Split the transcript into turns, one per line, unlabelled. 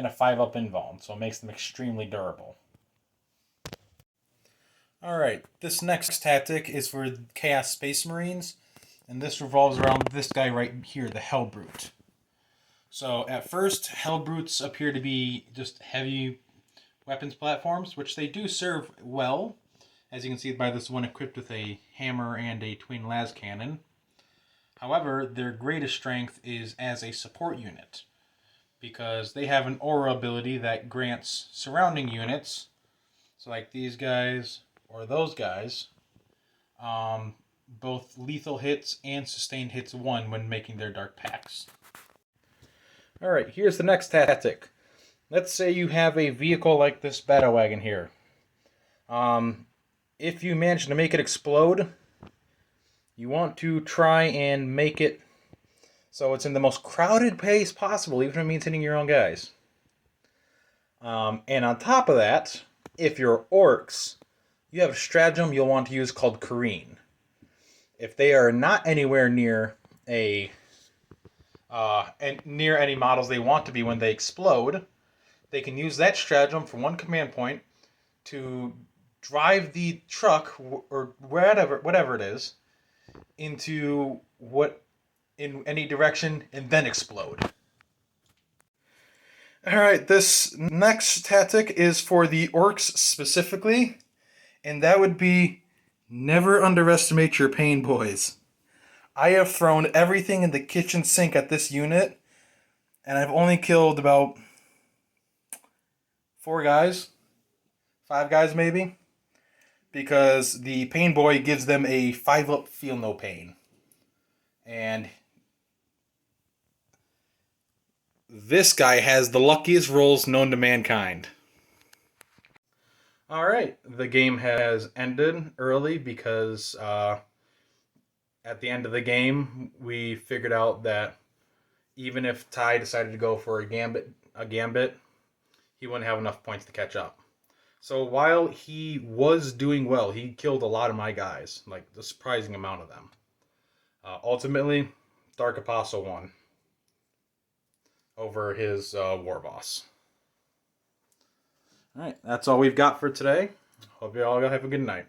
and a 5-up invuln, so it makes them extremely durable. Alright, this next tactic is for Chaos Space Marines, and this revolves around this guy right here, the Hellbrute. So at first, Hellbrutes appear to be just heavy weapons platforms, which they do serve well, as you can see by this one equipped with a hammer and a twin las cannon. However, their greatest strength is as a support unit, because they have an aura ability that grants surrounding units, so like these guys or those guys, both lethal hits and sustained hits 1 when making their dark pacts. Alright, here's the next tactic. Let's say you have a vehicle like this battle wagon here. If you manage to make it explode, you want to try and make it so it's in the most crowded place possible, even if it means hitting your own guys. And on top of that, if you're orcs, you have a stratagem you'll want to use called tryin. If they are not anywhere near any models they want to be when they explode, they can use that stratagem for 1 command point to drive the truck or whatever it is into in any direction and then explode. Alright, this next tactic is for the orcs specifically, and that would be never underestimate your pain boys. I have thrown everything in the kitchen sink at this unit, and I've only killed about 4 guys, 5 guys maybe, because the pain boy gives them a 5-up feel no pain. And this guy has the luckiest rolls known to mankind. Alright, the game has ended early because at the end of the game we figured out that even if Ty decided to go for a gambit, he wouldn't have enough points to catch up. So while he was doing well, he killed a lot of my guys, like a surprising amount of them. Ultimately, Dark Apostle won over his war boss. Alright, that's all we've got for today. Hope you all have a good night.